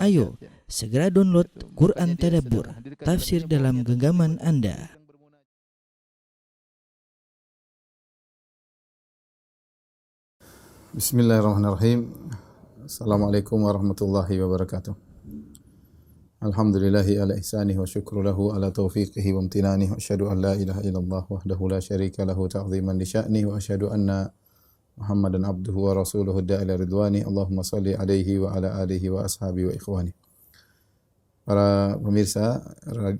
Ayo, segera download Quran Tadabbur, tafsir dalam genggaman Anda. Bismillahirrahmanirrahim. Assalamualaikum warahmatullahi wabarakatuh. Alhamdulillahi ala ihsanihi wa syukru lahu ala taufiqihi wa amtinanihi wa asyhadu an la ilaha illallah wahdahu la syarika lahu ta'ziman li sya'nihi wa asyhadu anna Muhammadan abduhu wa rasuluhu da'ila ridwani. Allahumma salli alaihi wa ala alihi wa ashabihi wa ikhwani. Para pemirsa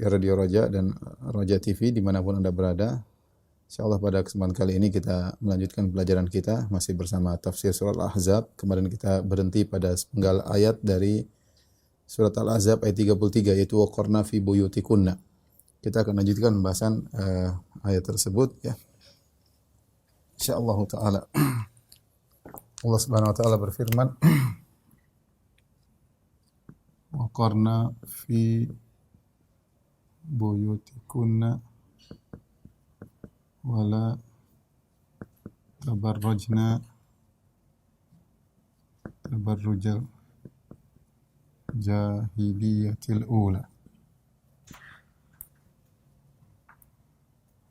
Radio Raja dan Raja TV dimanapun Anda berada, insyaallah pada kesempatan kali ini kita melanjutkan pelajaran kita masih bersama tafsir surat Al-Ahzab. Kemarin kita berhenti pada sepenggal ayat dari surat Al-Ahzab ayat 33, yaitu waqarna fi buyutikunna. Kita akan lanjutkan pembahasan ayat tersebut ya. Insyaallah taala. Allah Subhanahu wa taala berfirman, waqarna fi buyutikunna wala tabarrajna tabarrujal jahiliyatil ula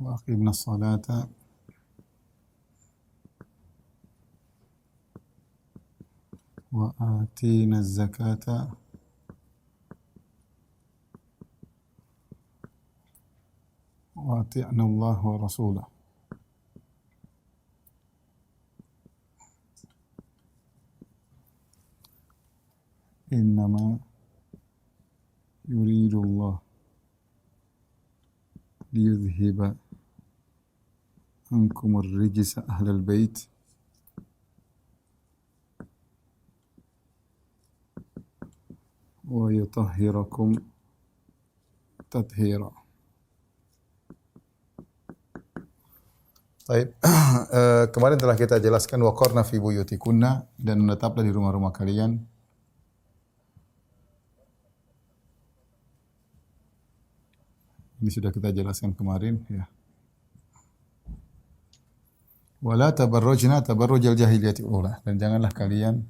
wa aqimna as-salata wa atina az-zakata wa ati'na Allah wa rasulah. Innama yuridu Allah liyudhhiba ankum ar-rijsa ahlal bait wa yutahhirakum tathira. Baik, kemarin telah kita jelaskan waqarna fi buyutikunna, dan menetaplah di rumah-rumah kalian. Ini sudah kita jelaskan kemarin ya. Wala tabarrujna tabarrujal jahiliyati ula, dan janganlah kalian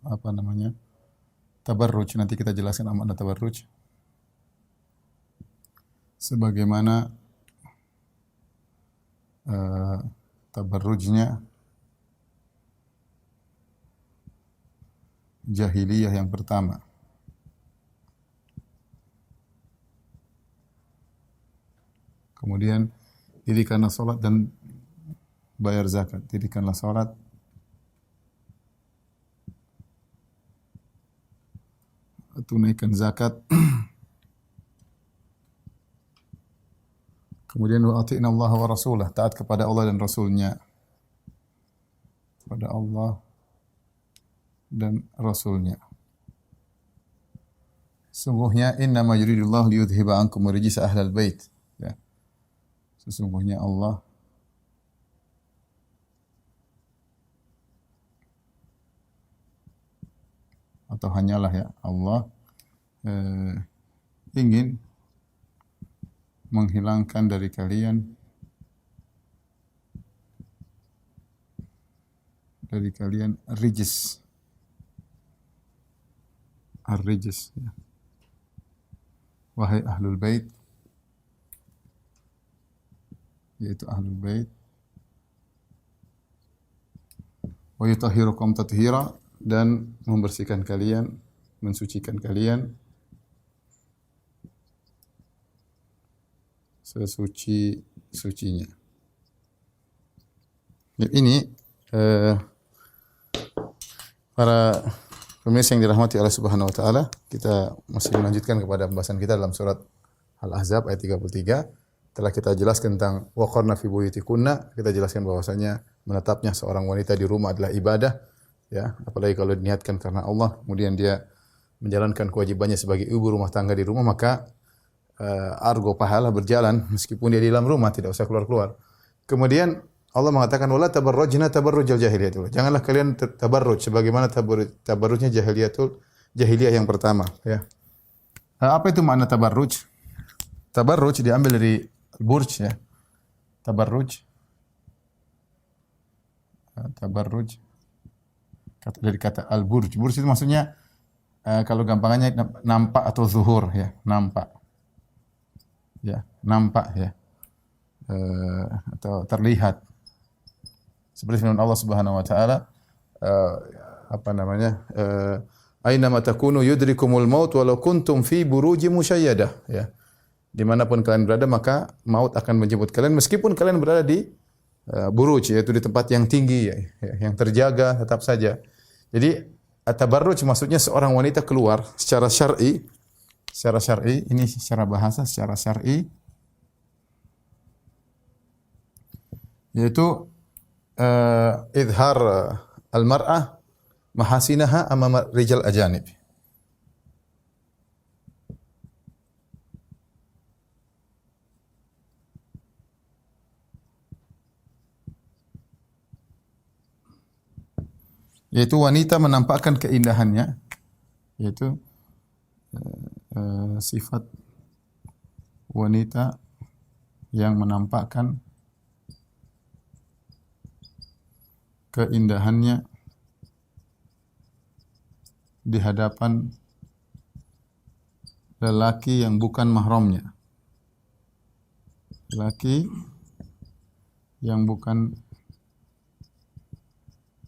apa namanya? Tabarruj. Nanti kita jelaskan makna tabarruj. Sebagaimana tabarrujnya jahiliyah yang pertama. Kemudian dirikanlah salat dan bayar zakat. Dirikanlah salat, tunaikan zakat. Kemudian wa ati'na Allah wa rasulah, taat kepada Allah dan Rasulnya. Kepada Allah dan Rasulnya. Sesungguhnya innama yuridullahu liyudhhiba ankum rijsa ahlal bait. Ya. Sesungguhnya Allah atau hanyalah ya Allah ingin menghilangkan dari kalian rijis, ar-rijis ya. Wahai ahlul bait, yaitu ahlul bait, wa yutahhirukum tathira, dan membersihkan kalian, mensucikan kalian sesuci-sucinya. Ini para pemirsa yang dirahmati Allah Subhanahu wa taala, kita masih melanjutkan kepada pembahasan kita dalam surat Al-Ahzab ayat 33. Telah kita jelaskan tentang waqarna fi buyutikunna, kita jelaskan bahwasanya menetapnya seorang wanita di rumah adalah ibadah. Ya, apalagi kalau diniatkan karena Allah, kemudian dia menjalankan kewajibannya sebagai ibu rumah tangga di rumah, maka argo pahala berjalan meskipun dia di dalam rumah, tidak usah keluar-keluar. Kemudian Allah mengatakan wala tabarrujna tabarrujal jahiliyatul. Janganlah kalian tabarruj sebagaimana tabarrujnya jahiliyah yang pertama, ya. Apa itu makna tabarruj? Tabarruj diambil dari burj ya. Tabarruj tabarruj dari kata al-burj. Burj itu maksudnya kalau gampangannya nampak atau zuhur ya, nampak. Ya, nampak ya. Atau terlihat. Seperti firman Allah Subhanahu wa taala apa namanya? Aina ma takunu yudrikumul maut walau kuntum fi burujim musyayyadah ya. Dimanapun kalian berada maka maut akan menjemput kalian meskipun kalian berada di buruj yaitu di tempat yang tinggi ya, yang terjaga tetap saja. Jadi at-tabarruj maksudnya seorang wanita keluar secara syar'i, ini secara bahasa, secara syar'i yaitu idhar al-mar'ah mahasinaha amama rijal ajanib. Yaitu wanita menampakkan keindahannya, yaitu sifat wanita yang menampakkan keindahannya di hadapan lelaki yang bukan mahramnya. Lelaki yang bukan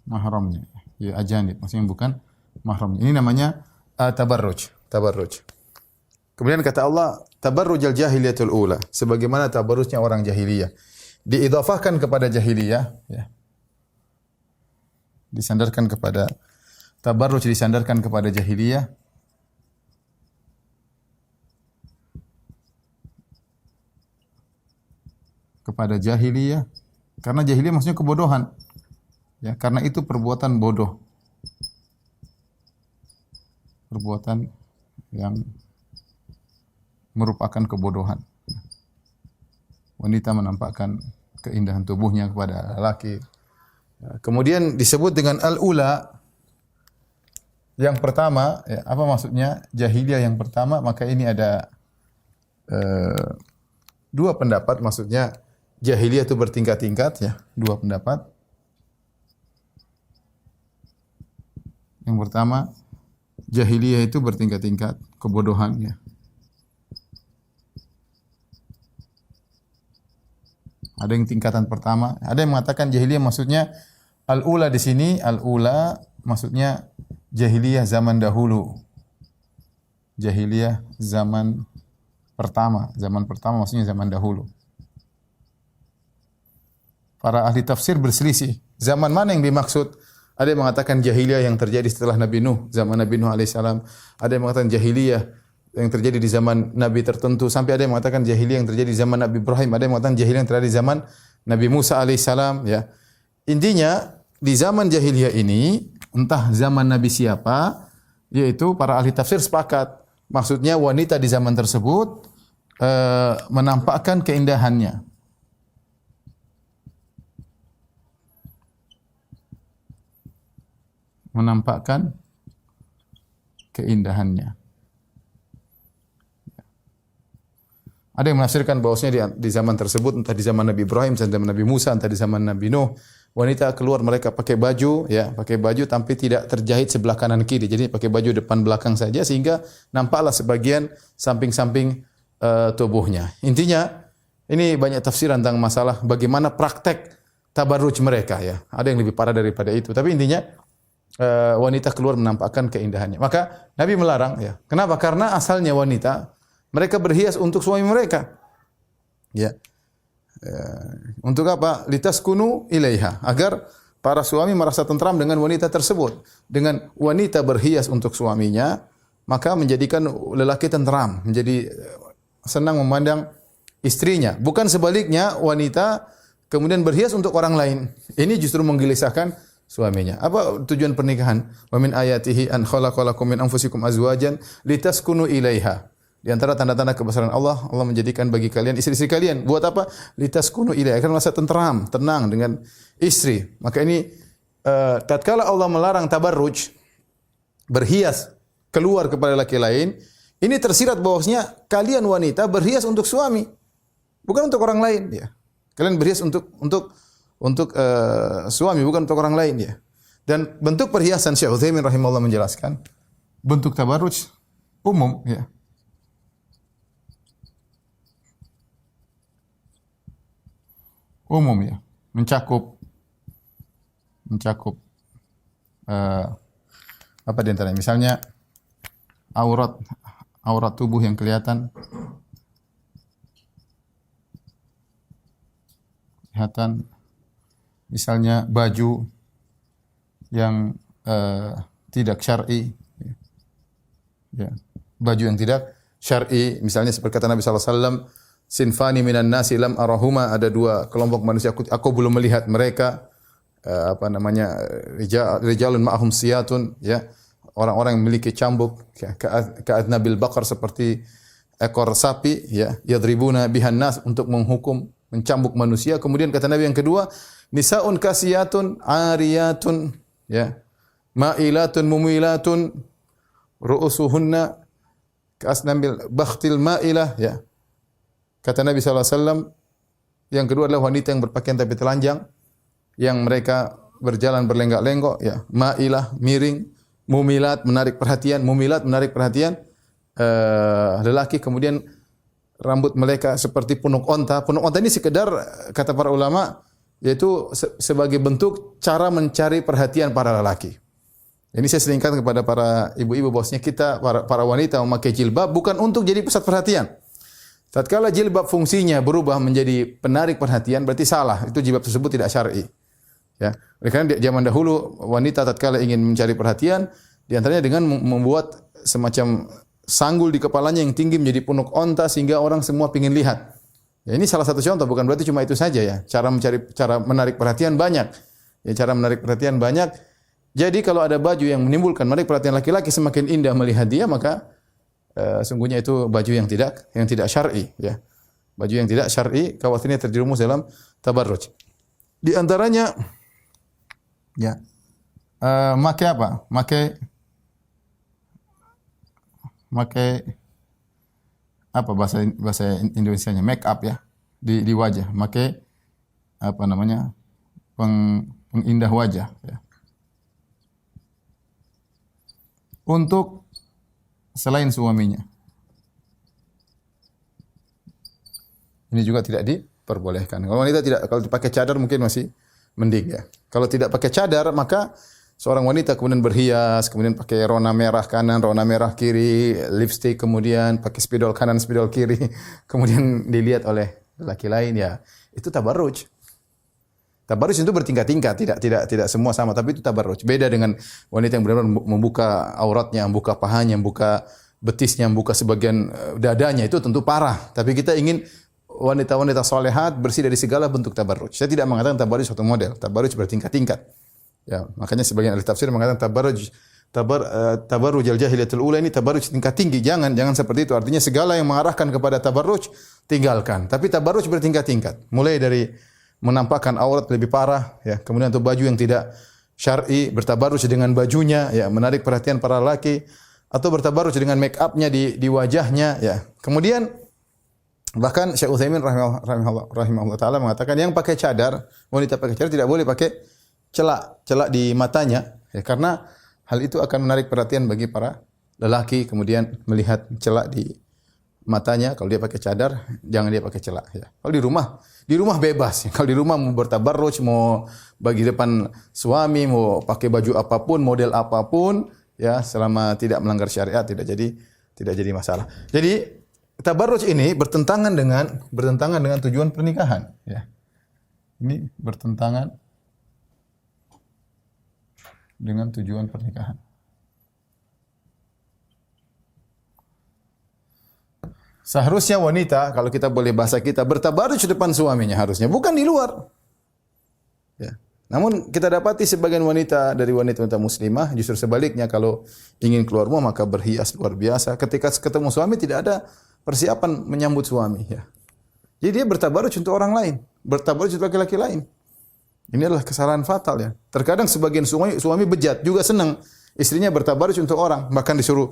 mahramnya, ya ajanib, maksudnya bukan mahramnya. Ini namanya tabarruj. Kemudian kata Allah, tabarrujal jahiliyatul ula, sebagaimana tabarrujnya orang jahiliyah. Diidhafahkan kepada jahiliyah, ya. Disandarkan kepada tabarruj, disandarkan kepada jahiliyah. Kepada jahiliyah, karena jahiliyah maksudnya kebodohan. Ya, karena itu perbuatan bodoh. Perbuatan yang merupakan kebodohan. Wanita menampakkan keindahan tubuhnya kepada laki. Kemudian disebut dengan al-ula. Yang pertama, ya, apa maksudnya? Jahiliyah yang pertama, maka ini ada dua pendapat, maksudnya jahiliyah itu bertingkat-tingkat ya, dua pendapat. Yang pertama, jahiliyah itu bertingkat-tingkat kebodohannya. Ada yang tingkatan pertama, ada yang mengatakan jahiliyah maksudnya al-ula di sini, al-ula maksudnya jahiliyah zaman dahulu. Jahiliyah zaman pertama maksudnya zaman dahulu. Para ahli tafsir berselisih, zaman mana yang dimaksud? Ada yang mengatakan jahiliyah yang terjadi setelah Nabi Nuh, zaman Nabi Nuh alaihissalam. Ada yang mengatakan jahiliyah yang terjadi di zaman Nabi tertentu. Sampai ada yang mengatakan jahiliyah yang terjadi di zaman Nabi Ibrahim. Ada yang mengatakan jahiliyah yang terjadi di zaman Nabi Musa alaihissalam. Ya. Intinya, di zaman jahiliyah ini, entah zaman Nabi siapa, yaitu para ahli tafsir sepakat. Maksudnya wanita di zaman tersebut menampakkan keindahannya. Menampakkan keindahannya. Ada yang menafsirkan bahwasanya di zaman tersebut, entah di zaman Nabi Ibrahim, entah di zaman Nabi Musa, entah di zaman Nabi Nuh, wanita keluar mereka pakai baju, ya, pakai baju tapi tidak terjahit sebelah kanan kiri. Jadi pakai baju depan belakang saja sehingga nampaklah sebagian samping-samping tubuhnya. Intinya ini banyak tafsiran tentang masalah bagaimana praktek tabarruj mereka ya. Ada yang lebih parah daripada itu. Tapi intinya wanita keluar menampakkan keindahannya. Maka Nabi melarang ya. Kenapa? Karena asalnya wanita mereka berhias untuk suami mereka. Ya. Untuk apa? Litaskunu ilaiha, agar para suami merasa tentram dengan wanita tersebut. Dengan wanita berhias untuk suaminya, maka menjadikan lelaki tentram, menjadi senang memandang istrinya. Bukan sebaliknya, wanita kemudian berhias untuk orang lain. Ini justru menggelisahkan suaminya. Apa tujuan pernikahan? Wa min ayatihi an khalaqalakum min anfusikum azwajan litaskunu ilaiha. Di antara tanda-tanda kebesaran Allah, Allah menjadikan bagi kalian istri-istri kalian. Buat apa? Litaskunu ilaiha, agar merasa tentram, tenang dengan istri. Maka ini tatkala Allah melarang tabarruj, berhias keluar kepada laki lain, ini tersirat bahwasanya kalian wanita berhias untuk suami, bukan untuk orang lain ya. Kalian berhias untuk untuk suami, bukan untuk orang lain ya. Dan bentuk perhiasan, Syekh Utsaimin rahimahullah menjelaskan, bentuk tabarruj umum ya. Umum ya, mencakup apa di antaranya? Misalnya aurat tubuh yang kelihatan, misalnya baju yang tidak syar'i, ya. Baju yang tidak syar'i, misalnya seperti kata Nabi sallallahu alaihi wasallam, sinfani minan nasi lam arahuma, ada dua kelompok manusia aku belum melihat mereka, rijalun ma'ahum siyatun, ya, orang-orang yang memiliki cambuk, ka'adnabil baqar, seperti ekor sapi, ya, yadribuna bihan nas, untuk menghukum, mencambuk manusia. Kemudian kata Nabi yang kedua, nisaun kasiyatun ariyatun, ya, ma'ilatun mumilatun, ru'usuhunna ka'asnabil bakhtil ma'ilah, ya. Kata Nabi sallallahu alaihi wasallam, yang kedua adalah wanita yang berpakaian tapi telanjang, yang mereka berjalan berlenggak-lenggok, ya, ma'ilah, miring, mumilat, menarik perhatian, lelaki. Kemudian rambut mereka seperti punuk onta. Punuk onta ini sekedar, kata para ulama, yaitu sebagai bentuk cara mencari perhatian para lelaki. Ini saya seringkan kepada para ibu-ibu, bahwasanya kita para wanita memakai jilbab bukan untuk jadi pusat perhatian. Tatkala jilbab fungsinya berubah menjadi penarik perhatian, berarti salah. Itu jilbab tersebut tidak syar'i. Ya. Karena di zaman dahulu wanita tatkala ingin mencari perhatian, di antaranya dengan membuat semacam sanggul di kepalanya yang tinggi menjadi punuk onta sehingga orang semua ingin lihat. Ya, ini salah satu contoh, bukan berarti cuma itu saja ya. Cara menarik perhatian banyak. Ya, cara menarik perhatian banyak. Jadi kalau ada baju yang menimbulkan menarik perhatian laki-laki, semakin indah melihat dia, maka sungguhnya itu baju yang tidak syar'i, ya. Baju yang tidak syar'i, khawatirnya terjerumus dalam tabarruj. Di antaranya, ya, pakai apa? Pakai apa bahasa Indonesianya? Make up, ya, di wajah. Pakai apa namanya? Pengindah wajah, ya. Untuk selain suaminya. Ini juga tidak diperbolehkan. Kalau wanita kalau dipakai cadar mungkin masih mending, ya. Kalau tidak pakai cadar, maka seorang wanita kemudian berhias, kemudian pakai rona merah kanan, rona merah kiri, lipstick, kemudian pakai spidol kanan, spidol kiri, kemudian dilihat oleh laki lain, ya. Itu tabarruj. Tabarruj itu bertingkat-tingkat, tidak semua sama, tapi itu tabarruj. Beda dengan wanita yang benar-benar membuka auratnya, membuka pahanya, membuka betisnya, membuka sebagian dadanya, itu tentu parah. Tapi kita ingin wanita-wanita solehat bersih dari segala bentuk tabarruj. Saya tidak mengatakan tabarruj satu model, tabarruj bertingkat-tingkat. Ya, makanya sebagian ahli tafsir mengatakan tabarruj al-jahiliyatul ula, ini tabarruj tingkat tinggi. Jangan seperti itu. Artinya segala yang mengarahkan kepada tabarruj tinggalkan. Tapi tabarruj bertingkat-tingkat. Mulai dari menampakkan aurat lebih parah, ya. Kemudian untuk baju yang tidak syar'i, bertabarruj dengan bajunya, ya, menarik perhatian para laki, atau bertabarruj dengan make up-nya di wajahnya, ya. Kemudian bahkan Syekh Utsaimin rahimahullah taala mengatakan yang pakai cadar, wanita pakai cadar tidak boleh pakai celak di matanya, ya, karena hal itu akan menarik perhatian bagi para lelaki, kemudian melihat celak di matanya. Kalau dia pakai cadar, jangan dia pakai celak, ya. Kalau di rumah bebas, ya. Kalau di rumah mau bertabarruj, mau bagi depan suami, mau pakai baju apapun, model apapun, ya, selama tidak melanggar syariat tidak jadi masalah. Jadi tabarruj ini bertentangan dengan tujuan pernikahan, ya. Ini bertentangan dengan tujuan pernikahan. Seharusnya wanita, kalau kita boleh bahasa kita, bertabarruj di depan suaminya harusnya, bukan di luar. Ya. Namun kita dapati sebagian wanita dari wanita-wanita muslimah justru sebaliknya, kalau ingin keluar rumah maka berhias luar biasa. Ketika ketemu suami tidak ada persiapan menyambut suami, ya. Jadi dia bertabarruj untuk orang lain, bertabarruj untuk laki-laki lain. Ini adalah kesalahan fatal, ya. Terkadang sebagian suami bejat juga senang istrinya bertabarruj untuk orang, bahkan disuruh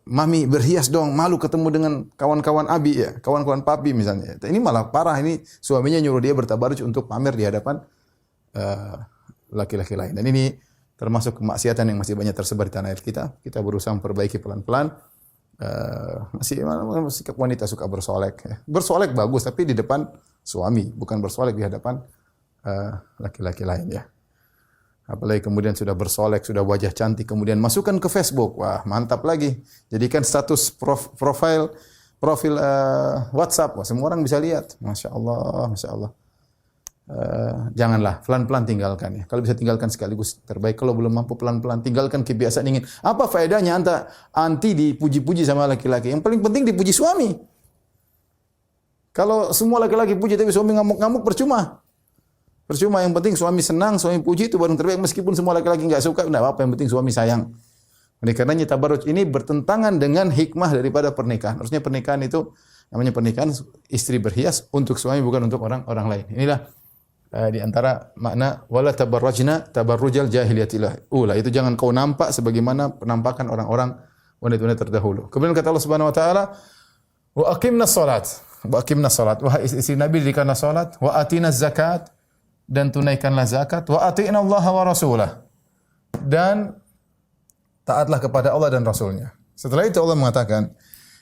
mami berhias dong, malu ketemu dengan kawan-kawan abi ya, kawan-kawan papi misalnya. Ini malah parah, ini suaminya nyuruh dia bertabarruj untuk pamer di hadapan laki-laki lain. Dan ini termasuk kemaksiatan yang masih banyak tersebar di tanah air kita. Kita berusaha memperbaiki pelan-pelan. Masih wanita suka bersolek. Ya. Bersolek bagus, tapi di depan suami, bukan bersolek di hadapan laki-laki lain ya. Apalagi kemudian sudah bersolek, sudah wajah cantik, kemudian masukkan ke Facebook. Wah, mantap lagi. Jadikan status profil WhatsApp. Wah, semua orang bisa lihat. Masya Allah, Masya Allah. Janganlah, pelan-pelan tinggalkan ya. Kalau bisa tinggalkan sekaligus terbaik. Kalau belum mampu pelan-pelan tinggalkan kebiasaan ingin. Apa faedahnya anti dipuji-puji sama laki-laki? Yang paling penting dipuji suami. Kalau semua laki-laki puji tapi suami ngamuk-ngamuk percuma. Percuma, yang penting suami senang, suami puji itu baru terbaik. Meskipun semua laki-laki enggak suka, enggak apa-apa, yang penting suami sayang. Oleh karenanya tabarruj ini bertentangan dengan hikmah daripada pernikahan. Harusnya pernikahan itu namanya pernikahan istri berhias untuk suami, bukan untuk orang lain. Inilah di antara makna wala tabarrajna tabarrujal jahiliyatil ula. Itu jangan kau nampak sebagaimana penampakan orang-orang wanita-wanita terdahulu. Kemudian kata Allah Subhanahu wa taala, wa aqimnas salat. Wa aqimnas salat. Wahai istri Nabi, dirikanlah salat, wa atinaz zakat, dan tunaikanlah zakat, wa ati'na Allah wa rasulah, dan taatlah kepada Allah dan Rasulnya. Setelah itu Allah mengatakan,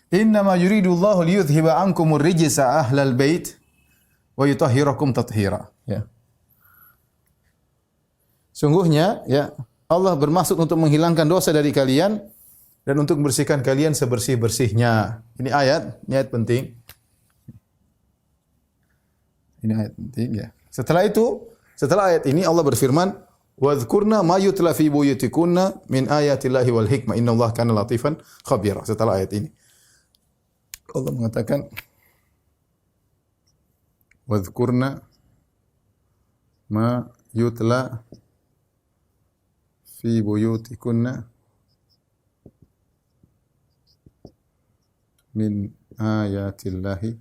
innama yuridullahu liyudhhiba ankumur rijsa ahlal bait wa yutahhirakum tathira. Ya. Sungguhnya ya Allah bermaksud untuk menghilangkan dosa dari kalian dan untuk membersihkan kalian sebersih-bersihnya. Ini ayat penting. Ini ayat penting ya. Setelah ayat ini Allah berfirman, "Wadhkurna ma yutla fi buyutikunna min ayatillahi wal hikmah, innallaha kana latifan khabira." Setelah ayat ini Allah mengatakan, "Wadhkurna ma yutla fi buyutikunna min ayatillahi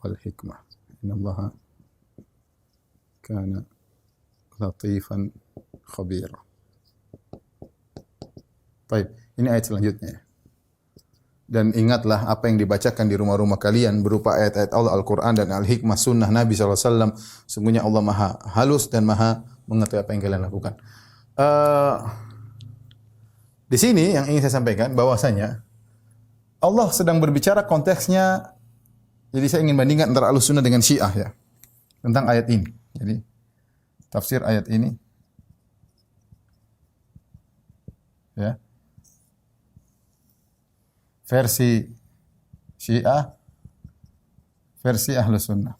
wal hikmah, innallaha kana latifan khabira." Baik, ini ayat selanjutnya. Dan ingatlah apa yang dibacakan di rumah-rumah kalian berupa ayat-ayat Allah Al-Quran dan Al-Hikmah sunnah Nabi SAW. Sungguhnya Allah maha halus dan maha mengetahui apa yang kalian lakukan. Di sini yang ingin saya sampaikan bahwasanya Allah sedang berbicara konteksnya. Jadi saya ingin bandingkan antara Ahlussunnah dengan Syiah ya. Tentang ayat ini. Jadi tafsir ayat ini ya. Versi Syiah, versi Ahlussunnah.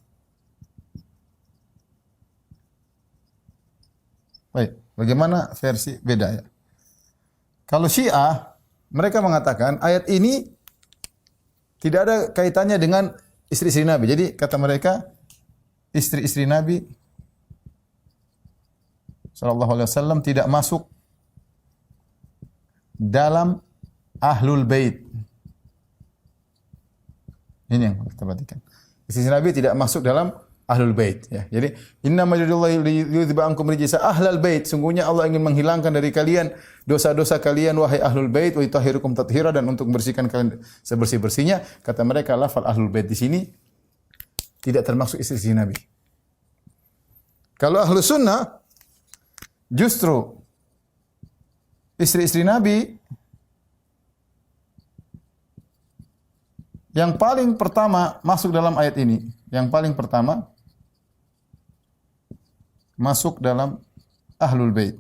Baik, bagaimana versi beda ya? Kalau Syiah, mereka mengatakan ayat ini tidak ada kaitannya dengan istri-istri Nabi. Jadi kata mereka, istri-istri Nabi sallallahu alaihi wasallam tidak masuk dalam ahlul bait. Ini yang kita perhatikan. Istri Nabi tidak masuk dalam ahlul bait ya. Jadi innama yuridullahu liyudhhiba ankum rijsa ahlal bait. Sungguhnya Allah ingin menghilangkan dari kalian dosa-dosa kalian wahai ahlul bait wa yutahhirukum tathira, dan untuk membersihkan kalian sebersih-bersihnya. Kata mereka lafal ahlul bait di sini tidak termasuk istri Nabi. Kalau Ahlus Sunnah justru istri-istri Nabi yang paling pertama masuk dalam ayat ini, yang paling pertama masuk dalam Ahlul Bait.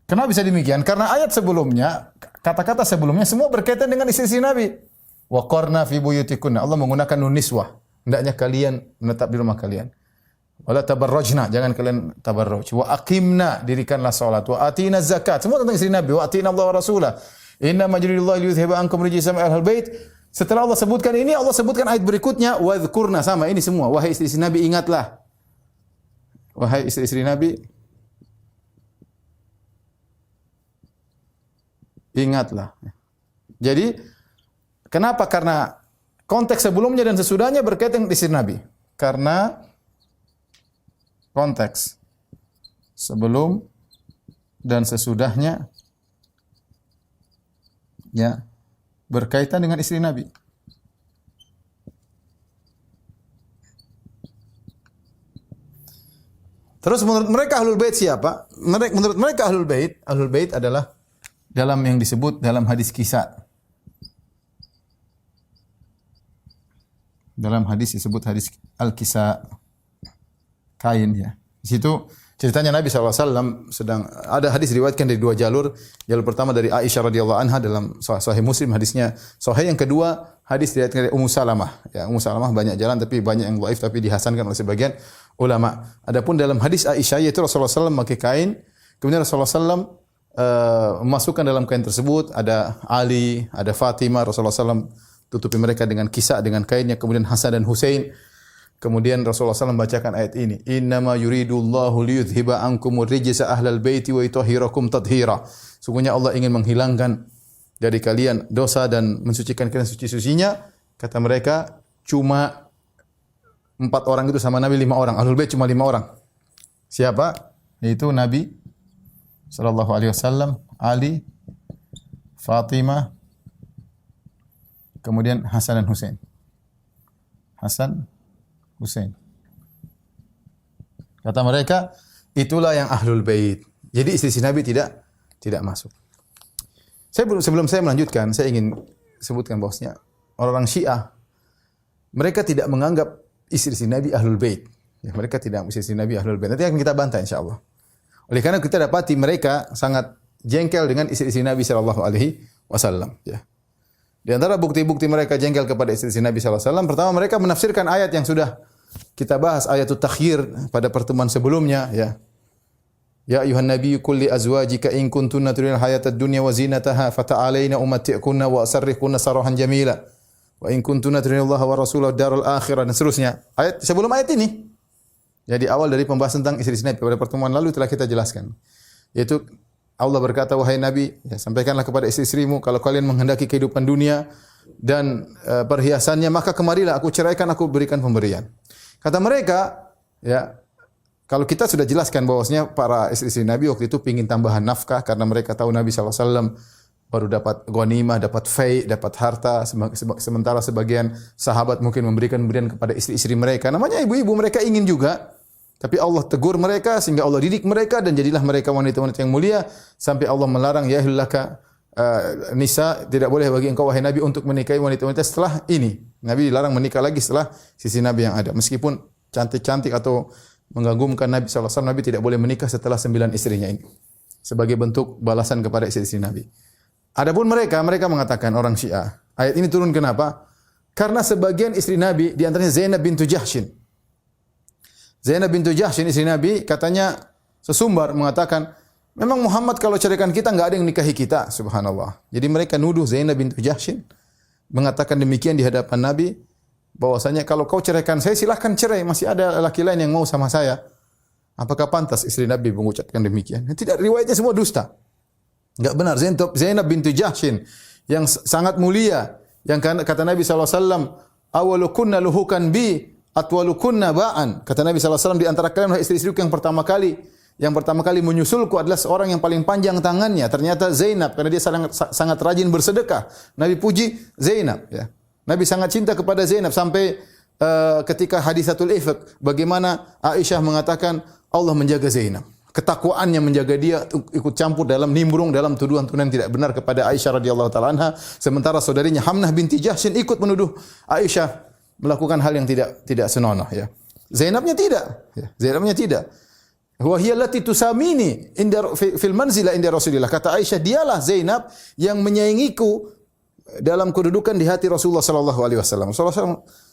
Kenapa bisa demikian? Karena ayat sebelumnya, kata-kata sebelumnya semua berkaitan dengan istri-istri Nabi. Wa qarna fi buyutikunna. Allah menggunakan nun niswah. Hendaknya kalian menetap di rumah kalian. Wala tabarrajna, jangan kalian tabarruj. Wa aqimna, dirikanlah salat. Wa atina zakat. Semua tentang istri Nabi. Wa atina Allah wa rasulah. Inna majridullah liyudhhiba ankum rijsa ahlul bait. Setelah Allah sebutkan ini, Allah sebutkan ayat berikutnya wadhkurna, sama ini semua. Wahai istri-istri Nabi, ingatlah. Wahai istri-istri Nabi, ingatlah. Jadi kenapa? Karena konteks sebelumnya dan sesudahnya berkaitan dengan istri Nabi. Karena konteks sebelum dan sesudahnya ya berkaitan dengan istri Nabi. Terus menurut mereka Ahlul Bait siapa? Menurut mereka Ahlul Bait adalah dalam yang disebut dalam hadis kisah. Dalam hadis disebut hadis Al-Kisah, kain ya. Di situ ceritanya Nabi SAW sedang ada hadis diriwayatkan dari dua jalur. Jalur pertama dari Aisyah radhiyallahu anha dalam Sahih Muslim hadisnya sahih. Yang kedua hadis diriwayatkan dari Ummu Salamah. Ya, Ummu Salamah banyak jalan tapi banyak yang dhaif tapi dihasankan oleh sebagian ulama. Adapun dalam hadis Aisyah yaitu Rasulullah SAW memakai kain, kemudian Rasulullah SAW memasukkan dalam kain tersebut ada Ali, ada Fatimah, Rasulullah SAW tutupi mereka dengan kisah dengan kainnya, kemudian Hasan dan Husain. Kemudian Rasulullah SAW membacakan ayat ini, innama yuridullahu liyudhiba ankumur rijsa ahlal baiti wa yutahhirakum tathira. Sungguhnya Allah ingin menghilangkan dari kalian dosa dan mensucikan kalian suci-sucinya. Kata mereka, cuma 4 orang itu sama Nabi 5 orang. Ahlul Bait cuma 5 orang. Siapa? Yaitu Nabi sallallahu alaihi wasallam, Ali, Fatimah, kemudian Hasan dan Husain. Hasan, Husain. Kata mereka, itulah yang Ahlul Bait. Jadi istri Nabi tidak masuk. Sebelum saya melanjutkan, saya ingin sebutkan bahwasanya orang-orang Syiah mereka tidak menganggap istri Nabi Ahlul Bait. Ya, mereka tidak istri Nabi Ahlul Bait. Nanti akan kita bantah insyaallah. Oleh karena kita dapati mereka sangat jengkel dengan istri Nabi sallallahu alaihi wasallam, ya. Di antara bukti-bukti mereka jengkel kepada istri Nabi sallallahu alaihi wasallam, pertama mereka menafsirkan ayat yang sudah kita bahas, ayatut takhyir pada pertemuan sebelumnya, ya. Ya ayuhan nabiyyu qul li azwajika in kuntunna turidna hayatad dunya wa zinataha fata'alaina umatti'kunna wa asarrihkunna sarahan jamila. Wa in kuntunna turidna Allah wa rasulahu darul akhirah dan seterusnya. Ayat sebelum ayat ini. Jadi awal dari pembahasan tentang istri Nabi pada pertemuan lalu telah kita jelaskan. Yaitu Allah berkata, wahai Nabi, ya, sampaikanlah kepada istri-istrimu kalau kalian menghendaki kehidupan dunia dan perhiasannya, maka kemarilah aku ceraikan, aku berikan pemberian. Kata mereka, ya, kalau kita sudah jelaskan bahwasanya para istri-istri Nabi waktu itu ingin tambahan nafkah karena mereka tahu Nabi SAW baru dapat ghanimah, dapat fai, dapat harta, sementara sebagian sahabat mungkin memberikan pemberian kepada istri-istri mereka. Namanya ibu-ibu mereka ingin juga, tapi Allah tegur mereka sehingga Allah didik mereka dan jadilah mereka wanita-wanita yang mulia sampai Allah melarang ya ayyuhallaka nisa, tidak boleh bagi engkau wahai Nabi untuk menikahi wanita-wanita setelah ini. Nabi dilarang menikah lagi setelah sisi Nabi yang ada. Meskipun cantik-cantik atau mengagumkan Nabi SAW, Nabi tidak boleh menikah setelah 9 istrinya ini. Sebagai bentuk balasan kepada istri-istri Nabi. Adapun mereka mengatakan orang Syiah. Ayat ini turun kenapa? Karena sebagian istri Nabi, di antaranya Zainab bintu Jahshin. Zainab bintu Jahshin istri Nabi katanya sesumbar mengatakan, memang Muhammad kalau ceraikan kita enggak ada yang nikahi kita, subhanallah. Jadi mereka nuduh Zainab bintu Jahshin mengatakan demikian di hadapan Nabi, bahwasanya kalau kau ceraikan saya silahkan cerai, masih ada laki lain yang mau sama saya. Apakah pantas istri Nabi mengucapkan demikian? Tidak, riwayatnya semua dusta. Enggak benar. Zainab bintu Jahshin yang sangat mulia, yang kata Nabi SAW, awalukunna luhukan bi atwalukunna ba'an. Kata Nabi SAW, di antara kalian istri-istriku yang pertama kali menyusulku adalah seorang yang paling panjang tangannya. Ternyata Zainab, karena dia sangat rajin bersedekah. Nabi puji Zainab, ya. Nabi sangat cinta kepada Zainab sampai ketika hadisatul ifk, bagaimana Aisyah mengatakan Allah menjaga Zainab. Ketakwaannya menjaga dia, ikut campur dalam nimbrung dalam tuduhan-tuduhan tidak benar kepada Aisyah radhiyallahu taala anha, sementara saudarinya Hamnah binti Jahshin ikut menuduh Aisyah melakukan hal yang tidak senonoh, ya. Zainabnya tidak, ya. Zainabnya tidak. Wa hiya allati tusamini inda fil manzila inda Rasulillah. Kata Aisyah, dialah Zainab yang menyayangiku dalam kedudukan di hati Rasulullah sallallahu alaihi wasallam.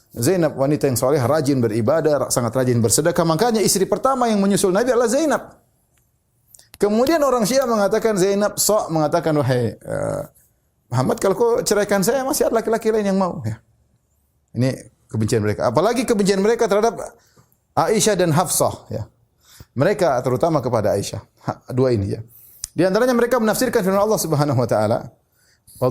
Zainab wanita yang saleh, rajin beribadah, sangat rajin bersedekah. Makanya istri pertama yang menyusul Nabi adalah Zainab. Kemudian orang Syiah mengatakan Zainab mengatakan, wahai Muhammad, kalau kau ceraikan saya masih ada laki-laki lain yang mau, ya. Ini kebencian mereka. Apalagi kebencian mereka terhadap Aisyah dan Hafsah, ya. Mereka terutama kepada Aisyah. Dua ini, ya. Di antaranya mereka menafsirkan firman Allah Subhanahu wa taala, wa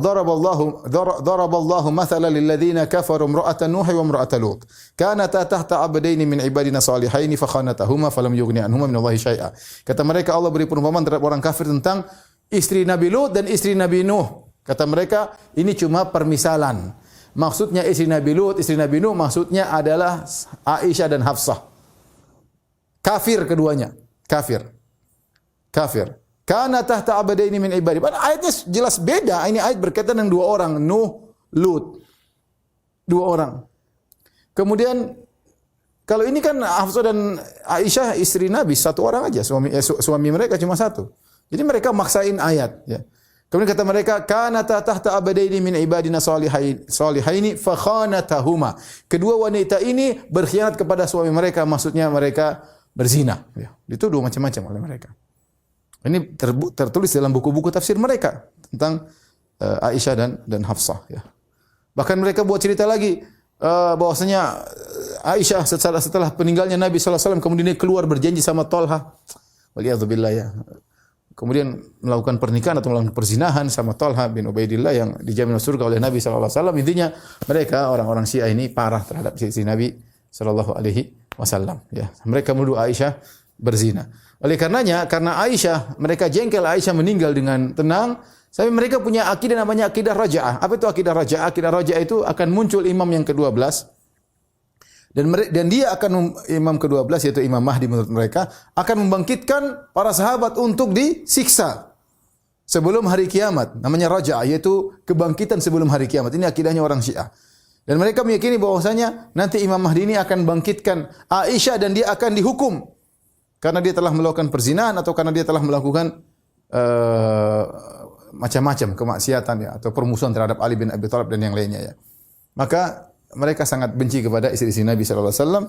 daraballahu mathalan lil ladzina kafaru imra'atan nuh wa imra'atan lut kanata tahta abdaini min ibadina salihaini fa khanatahuma falam yughni anhuma min Allahi syai'a. Kata mereka Allah beri perumpamaan terhadap orang kafir tentang istri Nabi Lut dan istri Nabi Nuh. Kata mereka, ini cuma permisalan. Maksudnya istri Nabi Lut, istri Nabi Nuh maksudnya adalah Aisyah dan Hafsah. Kafir keduanya. Kafir. Kana tahta abadaini min ibadi. Padahal ayatnya jelas beda. Ini ayat berkaitan dengan dua orang, Nuh, Lut. Dua orang. Kemudian kalau ini kan Hafsah dan Aisyah istri Nabi, satu orang aja, suami mereka cuma satu. Jadi mereka maksain ayat, ya. Kemudian kata mereka, kana tahta abadaini min ibadina salihaini fa khanatahuma. Kedua wanita ini berkhianat kepada suami mereka, maksudnya mereka berzina, ya. Dituduh macam-macam oleh mereka. Ini tertulis dalam buku-buku tafsir mereka tentang Aisyah dan Hafsah, ya. Bahkan mereka buat cerita lagi bahwasanya Aisyah setelah peninggalnya Nabi sallallahu alaihi wasallam kemudian dia keluar berjanji sama Thalha. Waliyadzubillah, ya. Kemudian melakukan pernikahan atau melakukan perzinahan sama Thalha bin Ubaidillah yang dijamin surga oleh Nabi sallallahu alaihi wasallam. Intinya mereka orang-orang Syiah ini parah terhadap istri Nabi sallallahu alaihi wasallam, ya. Mereka menuduh Aisyah berzina. Oleh karenanya, karena Aisyah, mereka jengkel Aisyah meninggal dengan tenang, sampai mereka punya akidah namanya akidah raja'ah. Apa itu akidah raja'ah? Akidah raja'ah itu akan muncul imam yang ke-12 dan dia akan imam ke-12 yaitu Imam Mahdi menurut mereka akan membangkitkan para sahabat untuk disiksa sebelum hari kiamat. Namanya raja'ah, yaitu kebangkitan sebelum hari kiamat. Ini akidahnya orang Syiah. Dan mereka meyakini bahwasanya nanti Imam Mahdi ini akan bangkitkan Aisyah dan dia akan dihukum karena dia telah melakukan perzinahan atau karena dia telah melakukan macam-macam kemaksiatan, ya, atau permusuhan terhadap Ali bin Abi Thalib dan yang lainnya, ya. Maka mereka sangat benci kepada istri-istri Nabi sallallahu alaihi wasallam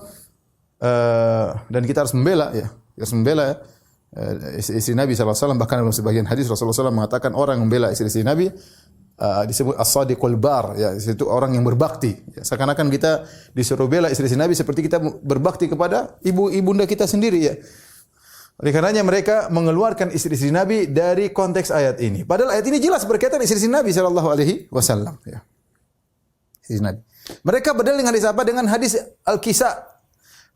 dan kita harus membela, ya. Kita harus membela istri Nabi sallallahu alaihi wasallam. Bahkan dalam sebagian hadis Rasulullah SAW mengatakan orang yang membela istri-istri Nabi disebut as-sadiqul bar, ya, itu orang yang berbakti. Ya, seakan-akan kita disuruh bela istri-istri Nabi seperti kita berbakti kepada ibunda kita sendiri, ya. Oleh karenanya mereka mengeluarkan istri-istri Nabi dari konteks ayat ini. Padahal ayat ini jelas berkaitan istri-istri Nabi sallallahu alaihi wasallam, ya. Istri Nabi. Mereka berdalil dengan hadis apa? Dengan hadis Al-Kisa.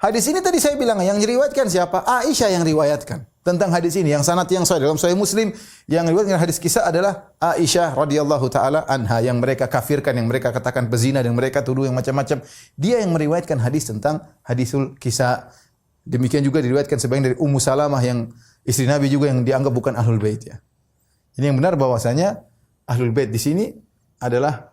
Hadis ini tadi saya bilang yang diriwayatkan siapa? Aisyah yang riwayatkan tentang hadis ini. Yang sanad yang sahih dalam Sahih Muslim yang riwayatkan hadis Kisa adalah Aisyah radhiyallahu taala anha, yang mereka kafirkan, yang mereka katakan pezina, yang mereka tuduh yang macam-macam. Dia yang meriwayatkan hadis tentang hadisul Kisa. Demikian juga diriwayatkan sebagian dari Ummu Salamah yang istri Nabi juga yang dianggap bukan ahlul bait, ya. Ini yang benar bahwasanya ahlul bait di sini adalah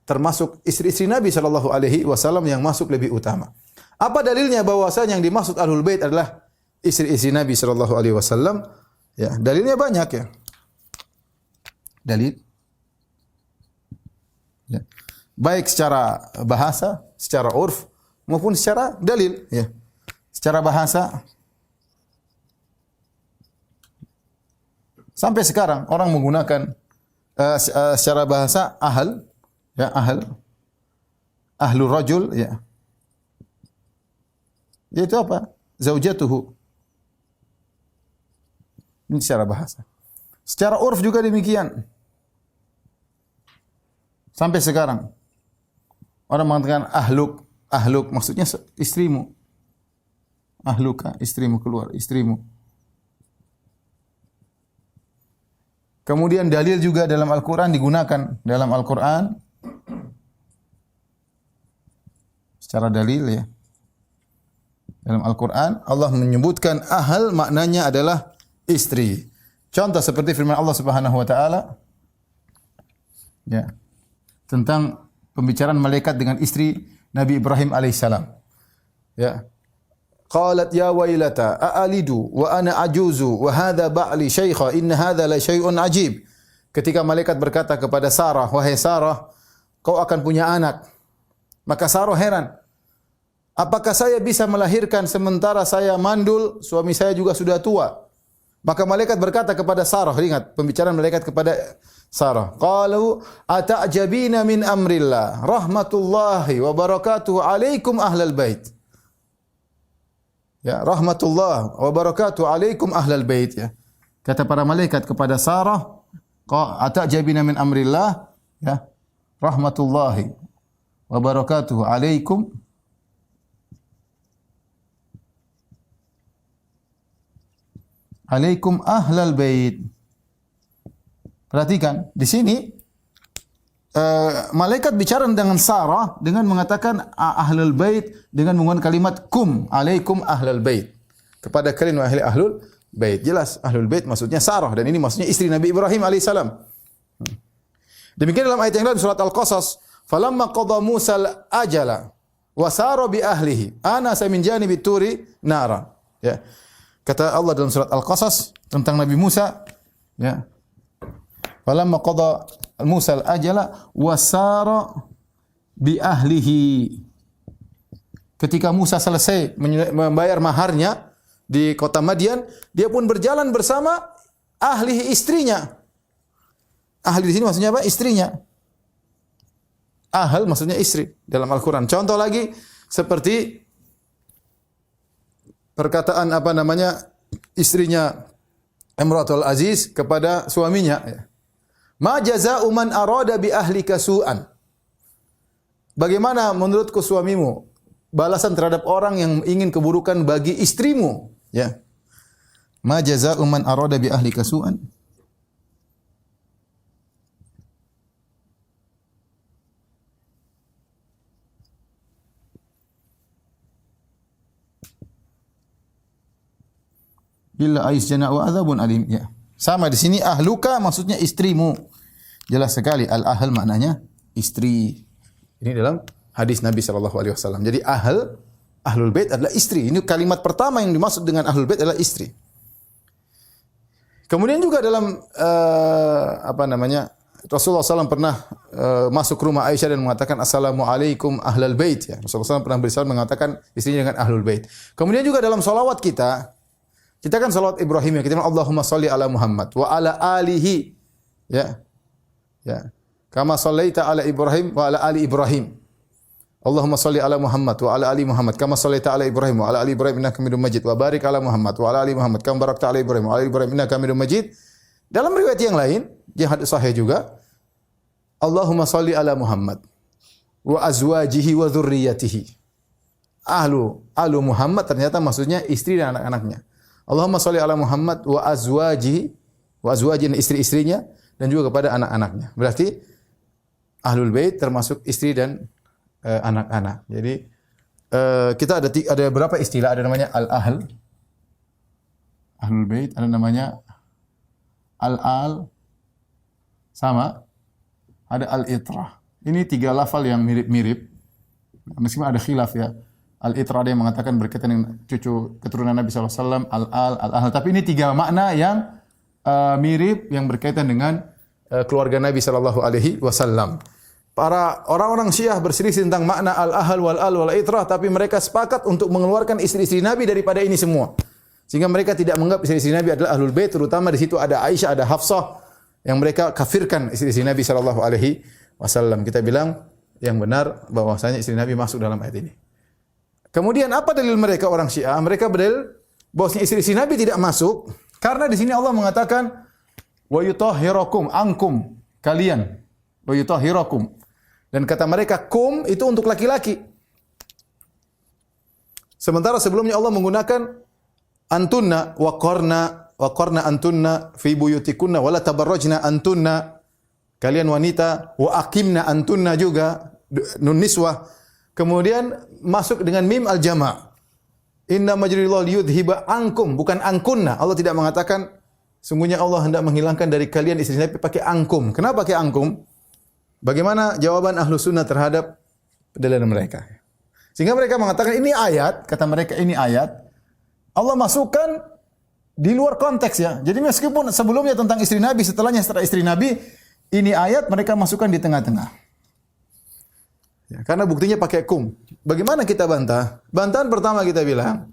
termasuk istri-istri Nabi sallallahu alaihi wasallam yang masuk lebih utama. Apa dalilnya bahwasanya yang dimaksud ahlul bait adalah istri-istri Nabi sallallahu alaihi wasallam? Ya, dalilnya banyak, ya. Dalil, ya. Baik secara bahasa, secara urf maupun secara dalil, ya. Secara bahasa sampai sekarang orang menggunakan secara bahasa ya, ahlu rajul, ya. Yaitu apa? Zaujatuhu. Ini secara bahasa. Secara urf juga demikian. Sampai sekarang orang mengatakan ahluk maksudnya istrimu. Ahluka, istrimu, keluar, istrimu. Kemudian dalil juga dalam Al-Quran digunakan. Dalam Al-Quran secara dalil, ya. Dalam Al-Quran Allah menyebutkan ahal maknanya adalah istri. Contoh seperti firman Allah Subhanahu wa taala, ya, tentang pembicaraan malaikat dengan istri Nabi Ibrahim alaihissalam. Ya. Qalat ya wailata a'alidu wa ana ajuzu wa hadha ba'li syaikha inna hadha la syai'un ajib. Ketika malaikat berkata kepada Sarah, wahai Sarah, kau akan punya anak. Maka Sarah heran. Apakah saya bisa melahirkan sementara saya mandul, suami saya juga sudah tua? Maka malaikat berkata kepada Sarah, ingat pembicaraan malaikat kepada Sarah. Qalu ata'jabina min amrillah rahmatullahi wa barakatuhu alaikum ahlal bait. Ya, rahmatullah wa barakatuh alaikum ahlal bait, ya. Kata para malaikat kepada Sarah, ata'jabina min amrillah, ya, rahmatullahi wa barakatuh alaikum ahlal bait. Perhatikan, di sini malaikat bicara dengan Sarah dengan mengatakan ahlul bait dengan menggunakan kalimat kum alaikum ahlul bait. Kepada kalian wahai ahlul bait. Jelas ahlul bait maksudnya Sarah dan ini maksudnya istri Nabi Ibrahim alaihissalam. Demikian dalam ayat yang lain surat Al-Qasas, falamma qada Musa al-ajala wa sara bi ahlihi ana min janibi turi nara. Ya. Kata Allah dalam surat Al-Qasas tentang Nabi Musa, ya. Falamma qada Musa al-ajala wa sara bi ahlihi. Ketika Musa selesai membayar maharnya di kota Madian, dia pun berjalan bersama ahli istrinya. Ahli di sini maksudnya apa? Istrinya. Ahl maksudnya istri dalam Al-Quran. Contoh lagi seperti perkataan apa namanya istrinya Imratul Aziz kepada suaminya. Ma jaza'u man arada bi ahlika su'an. Bagaimana menurutku suamimu balasan terhadap orang yang ingin keburukan bagi istrimu? Ya. Ma jaza'u man arada bi ahlika su'an. Illa aisjana wa adzabun alim. Ya. Sama di sini ahluka maksudnya istrimu. Jelas sekali al-ahl maknanya istri. Ini dalam hadis Nabi sallallahu alaihi wasallam. Jadi ahlul bait adalah istri. Ini kalimat pertama yang dimaksud dengan ahlul bait adalah istri. Kemudian juga dalam Rasulullah SAW pernah masuk ke rumah Aisyah dan mengatakan assalamualaikum ahlal bait. Ya. Rasulullah SAW pernah bersalam mengatakan istrinya dengan ahlul bait. Kemudian juga dalam salawat kita kan salawat Ibrahim ya, kita bilang Allahumma shalli ala Muhammad wa ala alihi. Ya. Ya. Kama shallaita ala Ibrahim wa ala ali Ibrahim. Allahumma shalli ala Muhammad wa ala ali Muhammad kama shallaita ala Ibrahim wa ala ali Ibrahim innaka Hamidum Majid wa barik ala Muhammad wa ala ali Muhammad kama barakta ala Ibrahim wa ala ali Ibrahim innaka Hamidum Majid. Dalam riwayat yang lain, yang hadis sahih juga, Allahumma shalli ala Muhammad wa azwajihi wa dzurriyyatihi. Ahlu Muhammad ternyata maksudnya istri dan anak-anaknya. Allahumma shalli ala Muhammad wa azwajihi istri-istrinya dan juga kepada anak-anaknya. Berarti ahlul bait termasuk istri dan anak-anak. Jadi kita ada berapa istilah? Ada namanya al-ahl, ahlul bait, ada namanya al-al, sama ada al-itrah. Ini tiga lafal yang mirip-mirip. Meskipun ada khilaf ya. Al-itrah ada yang mengatakan berkaitan dengan cucu keturunan Nabi SAW, al-al, al-ahl. Tapi ini tiga makna yang mirip yang berkaitan dengan keluarga Nabi SAW. Para orang-orang Syiah berselisih tentang makna al-ahl, wal-al, wal-itrah, tapi mereka sepakat untuk mengeluarkan istri-istri Nabi daripada ini semua. Sehingga mereka tidak menganggap istri-istri Nabi adalah ahlul bait, terutama di situ ada Aisyah, ada Hafsah yang mereka kafirkan istri-istri Nabi SAW. Kita bilang yang benar bahwasanya istri Nabi masuk dalam ayat ini. Kemudian apa dalil mereka orang Syiah? Mereka berdalil bahwasanya istri-istri Nabi tidak masuk karena di sini Allah mengatakan wa yutahhirakum ankum kalian wa yutahhirakum. Dan kata mereka kum itu untuk laki-laki. Sementara sebelumnya Allah menggunakan antunna wa qarna antunna fi buyutikunna wa la tabarrajna antunna. Kalian wanita wa aqimna antunna juga nun niswah. Kemudian masuk dengan mim al-jama'. Inna majrillahu liyudhiba ankum, bukan angkunna. Allah tidak mengatakan sungguhnya Allah hendak menghilangkan dari kalian istri Nabi pakai angkum. Kenapa pakai angkum? Bagaimana jawaban ahlu sunnah terhadap pendalilan mereka? Sehingga mereka mengatakan ini ayat, kata mereka ini ayat, Allah masukkan di luar konteks ya. Jadi meskipun sebelumnya tentang istri Nabi, setelah istri Nabi, ini ayat mereka masukkan di tengah-tengah. Ya, karena buktinya pakai kum. Bagaimana kita bantah? Bantahan pertama kita bilang,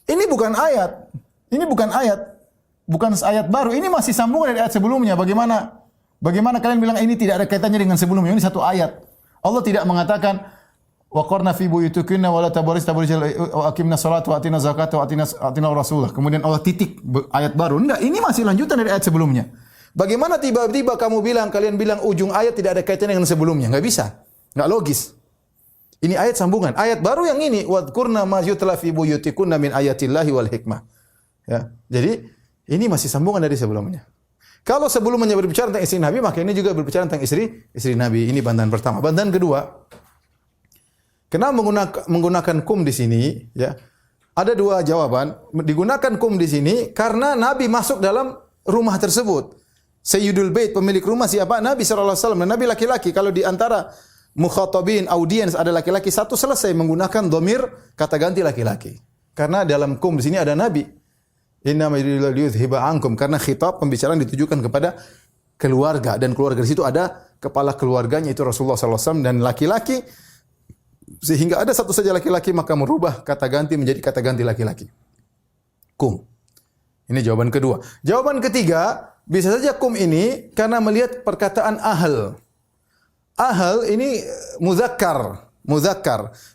ini bukan ayat. Ini bukan ayat. Bukan ayat baru. Ini masih sambungan dari ayat sebelumnya. Bagaimana kalian bilang ini tidak ada kaitannya dengan sebelumnya? Ini satu ayat. Allah tidak mengatakan wa qarna fi buyutikunna wa la tabarrajna wa aqimna sholata wa atina zakata wa atina rasulah. Kemudian Allah titik ayat baru. Enggak, ini masih lanjutan dari ayat sebelumnya. Bagaimana tiba-tiba kalian bilang ujung ayat tidak ada kaitannya dengan sebelumnya? Enggak bisa. Enggak logis. Ini ayat sambungan. Ayat baru yang ini wadhkurna ma yutla fi buyutikunna min ayatillahi wal hikmah. Ya. Jadi ini masih sambungan dari sebelumnya. Kalau sebelumnya berbicara tentang istri Nabi, maka ini juga berbicara tentang istri Nabi. Ini bantahan pertama. Bantahan kedua, kenapa menggunakan kum di sini? Ya, ada dua jawaban. Digunakan kum di sini karena Nabi masuk dalam rumah tersebut. Sayyidul Bait, pemilik rumah siapa? Nabi sallallahu alaihi wasallam. Nabi laki-laki. Kalau di antara mukhatabin, audiens ada laki-laki, satu selesai menggunakan dhamir kata ganti laki-laki. Karena dalam kum di sini ada Nabi. Inna ma yuridu liyudhhiba ankum, karena khitab pembicaraan ditujukan kepada keluarga, dan keluarga di situ ada kepala keluarganya itu Rasulullah sallallahu alaihi wasallam dan laki-laki, sehingga ada satu saja laki-laki maka merubah kata ganti menjadi kata ganti laki-laki. Kum. Ini jawaban kedua. Jawaban ketiga, bisa saja kum ini karena melihat perkataan ahl. Ahl ini muzakkar,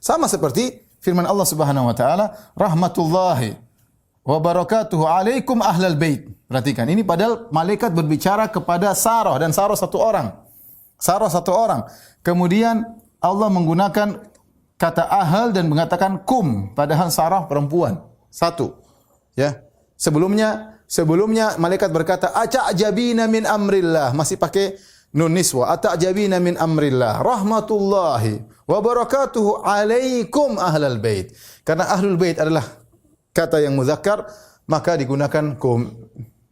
sama seperti firman Allah Subhanahu wa taala, rahmatullahi wa barakatuhu alaikum ahlal bait. Perhatikan, ini padahal malaikat berbicara kepada Sarah, dan Sarah satu orang. Kemudian Allah menggunakan kata ahl dan mengatakan kum, padahal Sarah perempuan. Satu. Ya. Sebelumnya malaikat berkata ata'jabina min amrillah, masih pakai nun niswa, ata'jabina min amrillah, rahmatullahi wa barakatuhu alaikum ahlal bait. Karena ahlul bait adalah kata yang muzakkar, maka digunakan kum.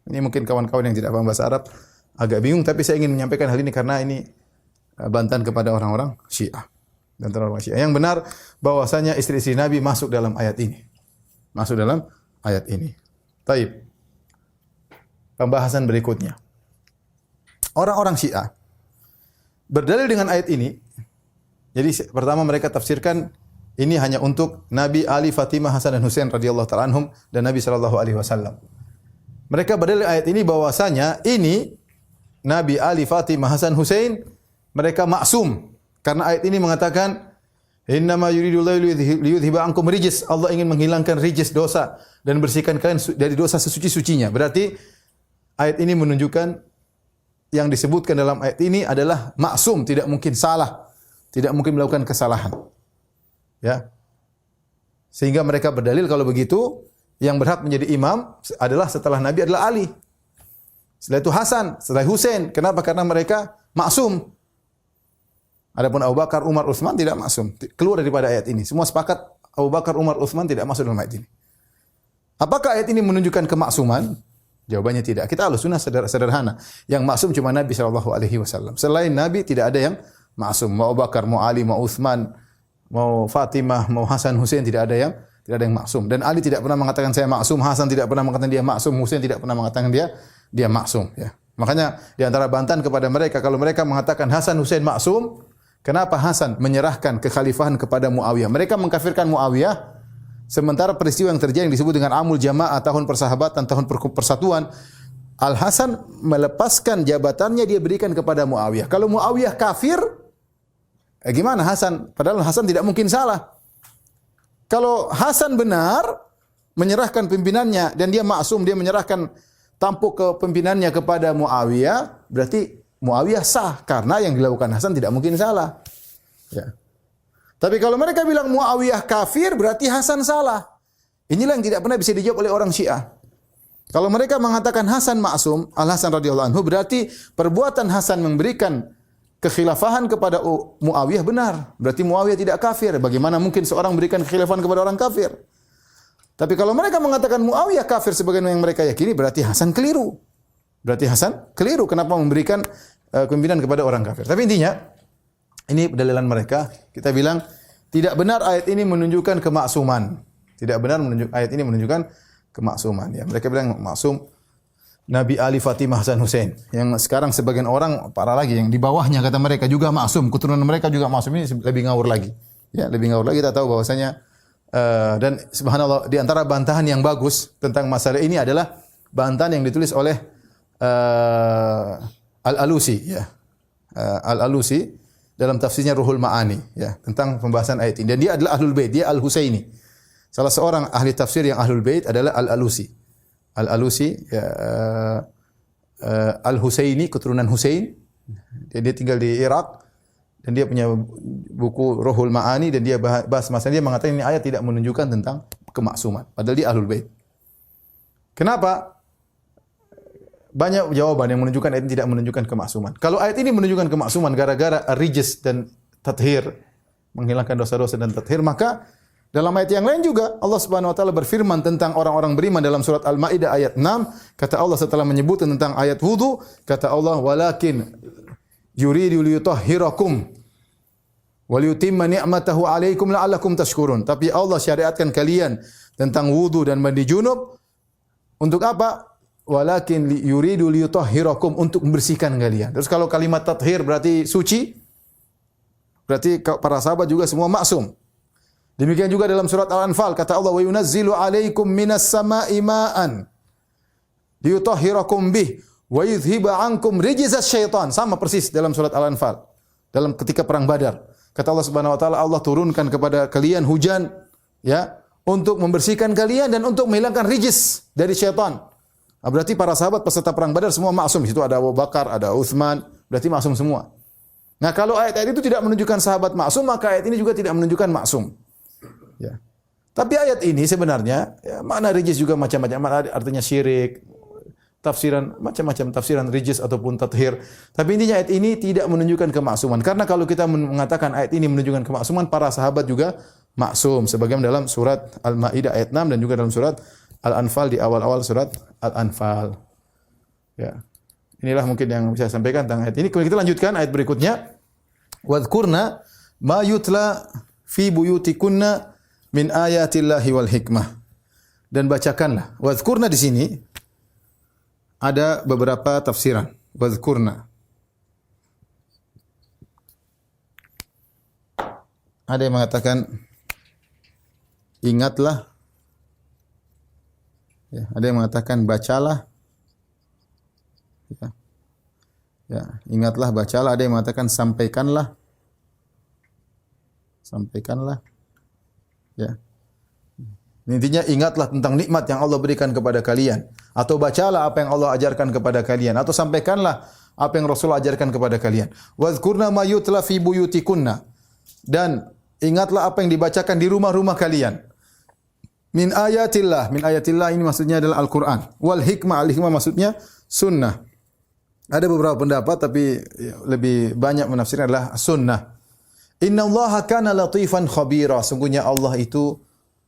Ini mungkin kawan-kawan yang tidak paham bahasa Arab agak bingung, tapi saya ingin menyampaikan hal ini karena ini bantahan kepada orang-orang Syiah. Yang benar bahwasanya istri-istri Nabi masuk dalam ayat ini. Taib. Pembahasan berikutnya. Orang-orang Syiah berdalil dengan ayat ini. Jadi pertama mereka tafsirkan ini hanya untuk Nabi, Ali, Fatimah, Hasan dan Husain radhiyallahu ta'ala anhum dan Nabi sallallahu alaihi wasallam. Mereka berdalil ayat ini bahwasanya ini Nabi, Ali, Fatimah, Hasan, Husain mereka maksum. Karena ayat ini mengatakan innama yuridullahu liyudhhiba ankum rijs. Allah ingin menghilangkan rijs, dosa, dan bersihkan kalian dari dosa sesuci-sucinya. Berarti ayat ini menunjukkan yang disebutkan dalam ayat ini adalah maksum, tidak mungkin salah, tidak mungkin melakukan kesalahan. Ya. Sehingga mereka berdalil kalau begitu yang berhak menjadi imam adalah setelah Nabi adalah Ali. Setelah itu Hasan, setelah Husain. Kenapa? Karena mereka maksum. Adapun Abu Bakar, Umar, Utsman tidak maksum. Keluar daripada ayat ini. Semua sepakat Abu Bakar, Umar, Utsman tidak masuk dalam ayat ini. Apakah ayat ini menunjukkan kemaksuman? Jawabannya tidak. Kita Ahlussunnah sederhana. Yang maksum cuma Nabi sallallahu alaihi wasallam. Selain Nabi tidak ada yang maksum. Mau Abu Bakar, mau Ali, mau Utsman, mau Fatimah, mau Hasan, Husain tidak ada yang maksum. Dan Ali tidak pernah mengatakan saya maksum, Hasan tidak pernah mengatakan dia maksum, Husain tidak pernah mengatakan dia maksum, ya. Makanya di antara bantahan kepada mereka kalau mereka mengatakan Hasan, Husain maksum, kenapa Hasan menyerahkan kekhalifahan kepada Muawiyah? Mereka mengkafirkan Muawiyah, sementara peristiwa yang terjadi yang disebut dengan Amul Jamaah, tahun persahabatan, tahun persatuan, Al Hasan melepaskan jabatannya dia berikan kepada Muawiyah. Kalau Muawiyah kafir, gimana Hasan? Padahal Hasan tidak mungkin salah. Kalau Hasan benar menyerahkan pimpinannya dan dia maksum, dia menyerahkan tampuk kepimpinannya kepada Muawiyah, berarti Muawiyah sah karena yang dilakukan Hasan tidak mungkin salah. Ya. Tapi kalau mereka bilang Muawiyah kafir, berarti Hasan salah. Inilah yang tidak pernah bisa dijawab oleh orang Syiah. Kalau mereka mengatakan Hasan maksum, Al Hasan radhiyallahu anhu, berarti perbuatan Hasan memberikan kekhilafahan kepada Muawiyah benar. Berarti Muawiyah tidak kafir. Bagaimana mungkin seorang memberikan kekhilafahan kepada orang kafir? Tapi kalau mereka mengatakan Muawiyah kafir sebagaimana yang mereka yakini, berarti Hasan keliru. Kenapa memberikan kepimpinan kepada orang kafir? Tapi intinya, ini pendalilan mereka. Kita bilang, tidak benar ayat ini menunjukkan kemaksuman. Ayat ini menunjukkan kemaksuman. Ya, mereka bilang maksum Nabi, Ali, Fatimah, Hasan, Husain. Yang sekarang sebagian orang parah lagi, yang di bawahnya kata mereka juga maksum, keturunan mereka juga maksum. Ini lebih ngawur lagi. Ya, lebih ngawur lagi. Kita tahu bahwasanya dan subhanallah di antara bantahan yang bagus tentang masalah ini adalah bantahan yang ditulis oleh Al-Alusi, ya. Al-Alusi dalam tafsirnya Ruhul Ma'ani, ya, tentang pembahasan ayat ini. Dan dia adalah Ahlul Bait, dia Al-Husaini. Salah seorang ahli tafsir yang Ahlul Bait adalah Al-Alusi. Al-Alusi, ya, Al-Husaini, keturunan Husain. Dia tinggal di Irak dan dia punya buku Ruhul Ma'ani dan dia bahas masalah, dia mengatakan ini ayat tidak menunjukkan tentang kemaksuman. Padahal dia Ahlul Bait. Kenapa? banyak jawaban yang menunjukkan ayat ini tidak menunjukkan kemaksuman. Kalau ayat ini menunjukkan kemaksuman gara-gara rijis dan tathir, menghilangkan dosa-dosa dan tathir, maka dalam ayat yang lain juga Allah Subhanahu wa taala berfirman tentang orang-orang beriman dalam surat Al-Maidah ayat 6, kata Allah setelah menyebut tentang ayat wudu, kata Allah walakin yuridu liyutahhirakum wa liyutimma ni'matahu 'alaikum la'allakum tashkurun. Tapi Allah syariatkan kalian tentang wudu dan mandi junub untuk apa? Walakin yuridu liyutahhirakum, untuk membersihkan kalian. Terus kalau kalimat tathhir berarti suci, berarti para sahabat juga semua maksum. Demikian juga dalam surat Al-Anfal kata Allah wa yunazzilu 'alaikum minas sama'i ma'an liyutahhirakum bih wa yudhhiba 'ankum rijzas syaitan. Sama persis dalam surat Al-Anfal. Dalam ketika perang Badar. Kata Allah Subhanahu wa taala, Allah turunkan kepada kalian hujan ya untuk membersihkan kalian dan untuk menghilangkan rijis dari syaitan. Berarti para sahabat peserta perang Badar semua maksum. Di situ ada Abu Bakar, ada Utsman, berarti maksum semua. Nah, kalau ayat-ayat itu tidak menunjukkan sahabat maksum, maka ayat ini juga tidak menunjukkan maksum. Ya. Tapi ayat ini sebenarnya ya, makna rijis juga macam-macam, artinya syirik, tafsiran macam-macam tafsiran rijis ataupun tathhir. Tapi intinya ayat ini tidak menunjukkan kemaksuman. Karena kalau kita mengatakan ayat ini menunjukkan kemaksuman, para sahabat juga maksum sebagaimana dalam surat Al-Maidah ayat 6 dan juga dalam surat Al-Anfal di awal-awal surat Al-Anfal. Ya. Inilah mungkin yang bisa saya sampaikan tentang ayat ini. Kemudian kita lanjutkan ayat berikutnya. Wadhkurna ma yutla fi buyutikunna min ayatillahi wal hikmah. Dan bacakanlah. Wadhkurna di sini ada beberapa tafsiran. Wadhkurna. Ada yang mengatakan ingatlah. Ya, ada yang mengatakan bacalah. Ya. Ya, ingatlah, bacalah. Ada yang mengatakan sampaikanlah. Sampaikanlah. Ya. Intinya ingatlah tentang nikmat yang Allah berikan kepada kalian, atau bacalah apa yang Allah ajarkan kepada kalian, atau sampaikanlah apa yang Rasul ajarkan kepada kalian. Wadhkurna ma yutla fi buyutikunna, dan ingatlah apa yang dibacakan di rumah-rumah kalian. Min ayatillah, min ayatillah ini maksudnya adalah Al-Qur'an. Wal hikmah, al-hikmah maksudnya sunnah. Ada beberapa pendapat tapi lebih banyak menafsirkan adalah sunnah. Innallaha kana latifan khabira. Sungguhnya Allah itu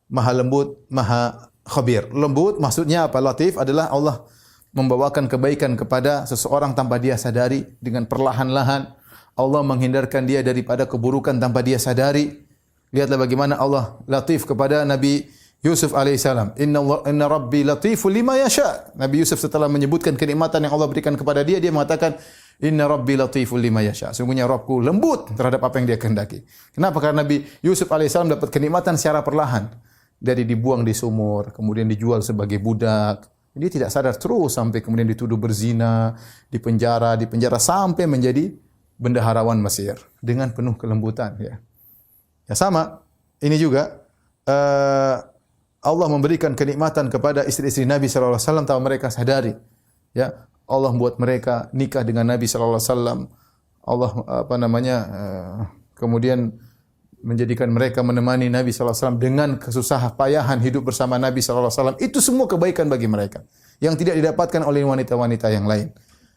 maha lembut, maha khabir. Lembut maksudnya apa? Latif adalah Allah membawakan kebaikan kepada seseorang tanpa dia sadari, dengan perlahan-lahan. Allah menghindarkan dia daripada keburukan tanpa dia sadari. Lihatlah bagaimana Allah latif kepada Nabi Yusuf alaihissalam. Inna rabbi latiful lima yasha. Nabi Yusuf setelah menyebutkan kenikmatan yang Allah berikan kepada dia, dia mengatakan inna rabbi latiful lima yasha. Sungguhnya Rabbku lembut terhadap apa yang dia kehendaki. Kenapa? Karena Nabi Yusuf alaihissalam dapat kenikmatan secara perlahan. Dari dibuang di sumur, kemudian dijual sebagai budak. Dia tidak sadar terus sampai kemudian dituduh berzina, dipenjara sampai menjadi bendaharawan Mesir dengan penuh kelembutan. Ya sama. Ini juga Allah memberikan kenikmatan kepada istri-istri Nabi sallallahu alaihi wasallam tanpa mereka sadari. Ya, Allah membuat mereka nikah dengan Nabi sallallahu alaihi wasallam. Allah kemudian menjadikan mereka menemani Nabi sallallahu alaihi wasallam dengan kesusahan payahan hidup bersama Nabi sallallahu alaihi wasallam. Itu semua kebaikan bagi mereka yang tidak didapatkan oleh wanita-wanita yang lain.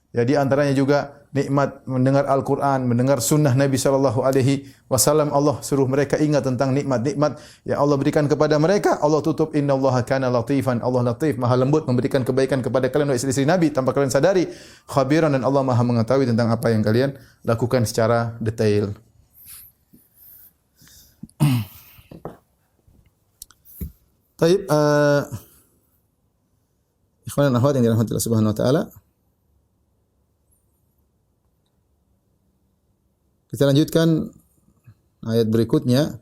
Jadi antaranya juga nikmat mendengar Al-Quran, mendengar sunnah Nabi sallallahu alaihi wasallam. Allah suruh mereka ingat tentang nikmat-nikmat yang Allah berikan kepada mereka. Allah tutup innallaha kana latifan. Allah latif, maha lembut, memberikan kebaikan kepada kalian wahai istri-istri Nabi tanpa kalian sadari. Khabiran, dan Allah maha mengetahui tentang apa yang kalian lakukan secara detail. Taib, ikhwan dan akhwat yang dirahmati Allah Subhanahu wa taala. Kita lanjutkan ayat berikutnya.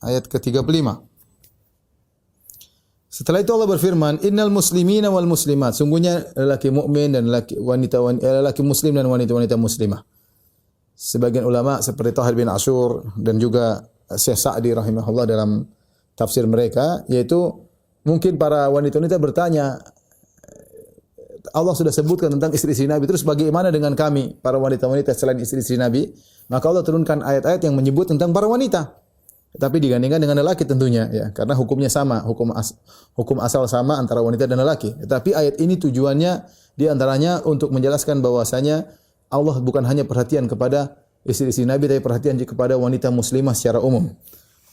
Ayat ke-35. Setelah itu Allah berfirman, "Innal muslimina wal muslimat." Sungguhnya lelaki mukmin dan lelaki muslim dan wanita-wanita muslimah. Sebagian ulama seperti Thahir bin Ashur dan juga Syekh Sa'di rahimahullah dalam tafsir mereka, yaitu mungkin para wanita-wanita bertanya, Allah sudah sebutkan tentang istri-istri Nabi, terus bagaimana dengan kami, para wanita-wanita selain istri-istri Nabi? Maka Allah turunkan ayat-ayat yang menyebut tentang para wanita. Tapi digandingkan dengan lelaki tentunya ya, karena hukumnya sama, hukum asal sama antara wanita dan lelaki. Tapi ayat ini tujuannya di antaranya untuk menjelaskan bahwasanya Allah bukan hanya perhatian kepada istri-istri Nabi, tapi perhatian juga kepada wanita muslimah secara umum.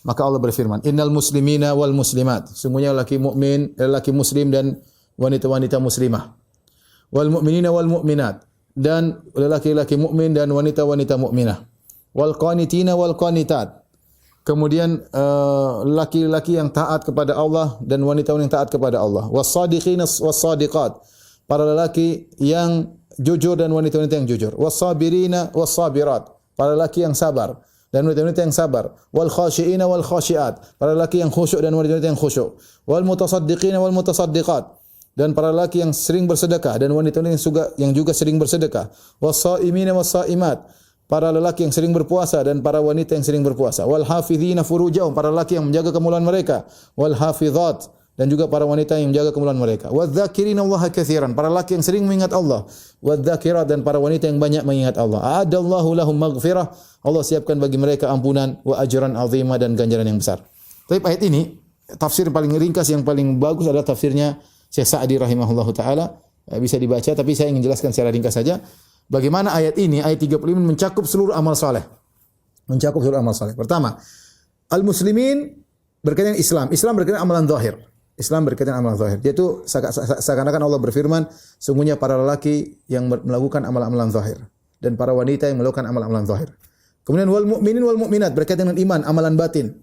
Maka Allah berfirman, "Innal muslimina wal muslimat." Sungguhnya lelaki mukmin, lelaki muslim dan wanita-wanita muslimah. Wal mu'minina wal mu'minat, dan lelaki-lelaki mukmin dan wanita-wanita mukminah. Wal qanitina wal qanitat. Kemudian laki-laki yang taat kepada Allah dan wanita yang taat kepada Allah. Was-sadiqina was-sadiqat. Para lelaki yang jujur dan wanita-wanita yang jujur. Was-sabirina was-sabirat. Para lelaki yang sabar dan wanita-wanita yang sabar. Wal khashiina wal khashiat. Para lelaki yang khusyuk dan wanita-wanita yang khusyuk. Wal mutasaddiqina wal mutasaddiqat. Dan para lelaki yang sering bersedekah dan wanita-wanita yang juga sering bersedekah. Was-saimina was-saimat. Para lelaki yang sering berpuasa dan para wanita yang sering berpuasa. Wal hafizina furujahum, para lelaki yang menjaga kemuliaan mereka. Wal hafizat, dan juga para wanita yang menjaga kemuliaan mereka. Wadz-dzakirina Allaha katsiran, para lelaki yang sering mengingat Allah. Wadz-dzakirat, dan para wanita yang banyak mengingat Allah. A'adallahu lahum maghfirah, Allah siapkan bagi mereka ampunan, wa ajran 'azima, dan ganjaran yang besar. Tapi ayat ini tafsir paling ringkas yang paling bagus adalah tafsirnya Syekh Sa'di rahimahullahu taala. Bisa dibaca, tapi saya ingin jelaskan secara ringkas saja. Bagaimana ayat ini, ayat 35 mencakup seluruh amal saleh. Mencakup seluruh amal saleh. Pertama, al-muslimin berkaitan Islam. Islam berkaitan amalan zahir. Islam berkaitan amalan zahir. Yaitu seakan-akan Allah berfirman, sungguhnya para lelaki yang melakukan amalan-amalan zahir dan para wanita yang melakukan amalan-amalan zahir. Kemudian wal mu'minin wal mu'minat berkaitan dengan iman, amalan batin.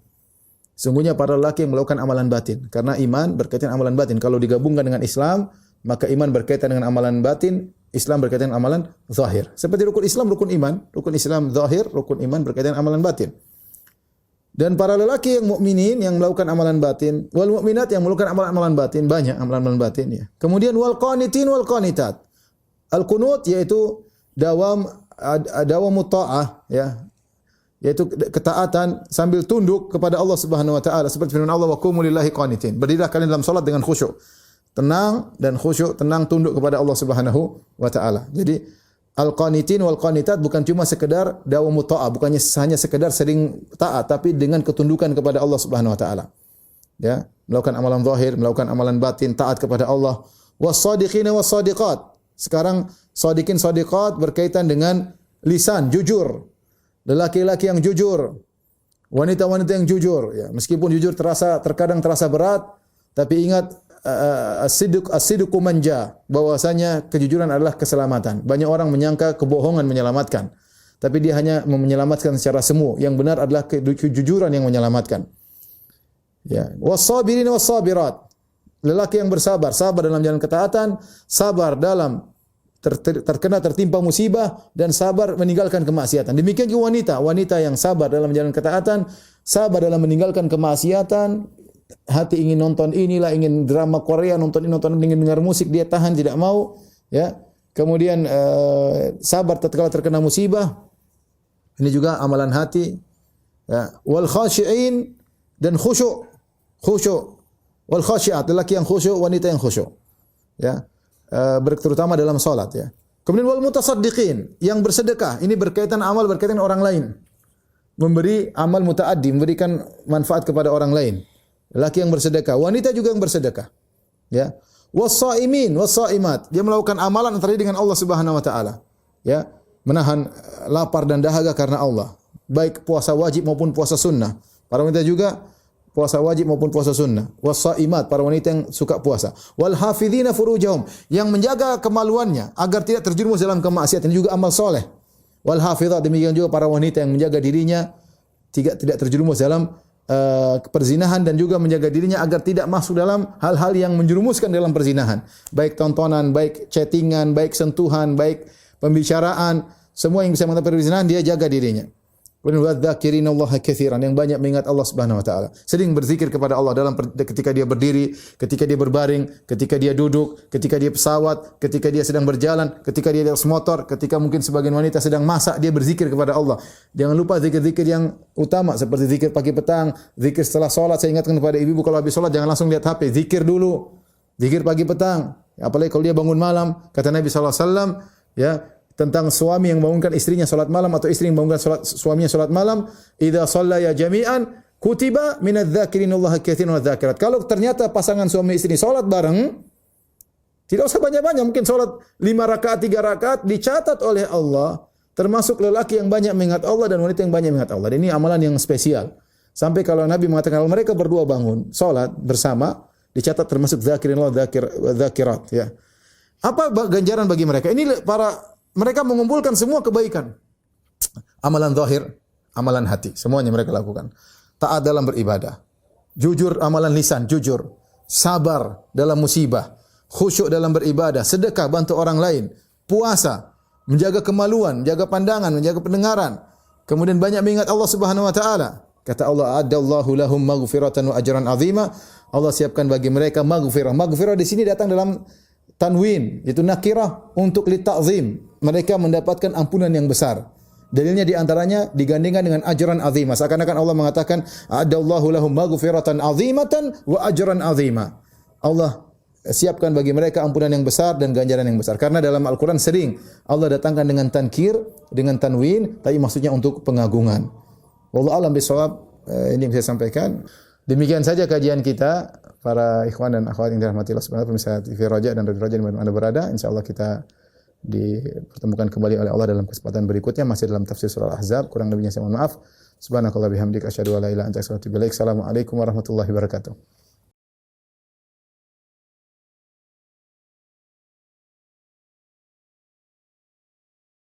Sungguhnya para lelaki yang melakukan amalan batin, karena iman berkaitan amalan batin. Kalau digabungkan dengan Islam, maka iman berkaitan dengan amalan batin, Islam berkaitan dengan amalan zahir. Seperti rukun Islam, rukun iman, rukun Islam zahir, rukun iman berkaitan dengan amalan batin. Dan para lelaki yang mukminin yang melakukan amalan batin, wal mukminat yang melakukan amalan-amalan batin, banyak amalan-amalan batin ya. Kemudian wal qanitin wal qanitat. Al qunut yaitu dawam ta'ah ya. Yaitu ketaatan sambil tunduk kepada Allah Subhanahu wa taala, seperti firman Allah, wa qumu lillahi qanitin. Berdirilah kalian dalam salat dengan khusyuk. Tenang dan khusyuk, tenang tunduk kepada Allah Subhanahu wa taala. Jadi al-qanitin wal qanitat bukan cuma sekedar dawamu ta'ah, bukannya hanya sekedar sering taat, tapi dengan ketundukan kepada Allah Subhanahu wa taala. Ya, melakukan amalan zahir, melakukan amalan batin, taat kepada Allah. Was-sadiqina was-sadiqat. Sekarang sadiqin sadiqat berkaitan dengan lisan, jujur. Lelaki-laki yang jujur, wanita-wanita yang jujur ya. Meskipun jujur terkadang terasa berat, tapi ingat as-sidqu manja, bahwasanya kejujuran adalah keselamatan. Banyak orang menyangka kebohongan menyelamatkan, tapi dia hanya menyelamatkan secara semu. Yang benar adalah kejujuran yang menyelamatkan. Ya, was-sabirin was-sabirat. Lelaki yang bersabar, sabar dalam jalan ketaatan, sabar dalam tertimpa musibah, dan sabar meninggalkan kemaksiatan. Demikian juga wanita yang sabar dalam jalan ketaatan, sabar dalam meninggalkan kemaksiatan. Hati ingin nonton inilah, ingin drama Korea, nonton ini, ingin dengar musik, dia tahan tidak mau, ya. Kemudian sabar tatkala terkena musibah. Ini juga amalan hati. Ya. Wal khashi'in, dan khusyuk. Wal khashi'at, lelaki yang khusyuk, wanita yang khusyuk. Ya. Terutama dalam salat ya. Kemudian wal mutasaddiqin, yang bersedekah. Ini berkaitan berkaitan orang lain. Memberi amal mutaaddi, memberikan manfaat kepada orang lain. Lelaki yang bersedekah, wanita juga yang bersedekah. Ya. Was-saimin, was-saimat. Dia melakukan amalan antara dengan Allah Subhanahu wa taala. Ya, menahan lapar dan dahaga karena Allah. Baik puasa wajib maupun puasa sunnah. Para wanita juga puasa wajib maupun puasa sunnah. Was-saimat, para wanita yang suka puasa. Wal hafizina furujahum, yang menjaga kemaluannya agar tidak terjerumus dalam kemaksiatan, juga amal soleh. Wal hafizat, demikian juga para wanita yang menjaga dirinya tidak terjerumus dalam perzinahan, dan juga menjaga dirinya agar tidak masuk dalam hal-hal yang menjerumuskan dalam perzinahan. Baik tontonan, baik chattingan, baik sentuhan, baik pembicaraan, semua yang bisa mengantar perzinahan dia jaga dirinya. Wadz-dzakirina Allaha katsiran, yang banyak mengingat Allah Subhanahu wa taala. Sering berzikir kepada Allah ketika dia berdiri, ketika dia berbaring, ketika dia duduk, ketika dia pesawat, ketika dia sedang berjalan, ketika dia di atas motor, ketika mungkin sebagian wanita sedang masak, dia berzikir kepada Allah. Jangan lupa zikir-zikir yang utama seperti zikir pagi petang, zikir setelah salat. Saya ingatkan kepada ibu kalau habis salat jangan langsung lihat HP, zikir dulu. Zikir pagi petang. Apalagi kalau dia bangun malam, kata Nabi sallallahu alaihi wasallam, ya, tentang suami yang membangunkan istrinya salat malam atau istri yang membangunkan suaminya salat malam, idza shallaya jami'an Kutiba minadz-dzakirinallaha katsiran wadz-dzakirat. Kalau ternyata pasangan suami istri salat bareng, tidak usah banyak-banyak, mungkin salat 5 rakaat, 3 rakaat dicatat oleh Allah termasuk lelaki yang banyak mengingat Allah dan wanita yang banyak mengingat Allah. Dan ini amalan yang spesial. Sampai kalau Nabi mengatakan kalau mereka berdua bangun salat bersama dicatat termasuk dzakirinallah dzakirat ya. Apa ganjaran bagi mereka? Ini mereka mengumpulkan semua kebaikan. Amalan zahir, amalan hati, semuanya mereka lakukan. Taat dalam beribadah. Jujur amalan lisan, jujur. Sabar dalam musibah. Khusyuk dalam beribadah, sedekah bantu orang lain, puasa, menjaga kemaluan, menjaga pandangan, menjaga pendengaran. Kemudian banyak mengingat Allah Subhanahu wa taala. Kata Allah, "Adallahu lahum maghfiratan wa ajran 'azima." Allah siapkan bagi mereka maghfirah. Maghfirah di sini datang dalam tanwin, yaitu nakirah untuk litakzim. Mereka mendapatkan ampunan yang besar. Dalilnya di antaranya digandingkan dengan ajran azimah. Seakan-akan Allah mengatakan, "Adallahu lahum maghfiratan 'azimatan wa ajran 'azima." Allah siapkan bagi mereka ampunan yang besar dan ganjaran yang besar. Karena dalam Al-Quran sering Allah datangkan dengan tankir, dengan tanwin, tapi maksudnya untuk pengagungan. Wallahu a'lam bishawab. Ini yang saya sampaikan. Demikian saja kajian kita para ikhwan dan akhwat yang dirahmati Allah Subhanahu wa taala, pemirsa TV Raja dan Radio Raja di mana Anda berada. Insyaallah kita dipertemukan kembali oleh Allah dalam kesempatan berikutnya masih dalam tafsir surah Al-Ahzab. Kurang lebihnya saya mohon maaf. Subhanakallah bihamdika asyhadu an la ilaha illa anta astaghfiruka wa atubu ilaik. Assalamualaikum warahmatullahi wabarakatuh.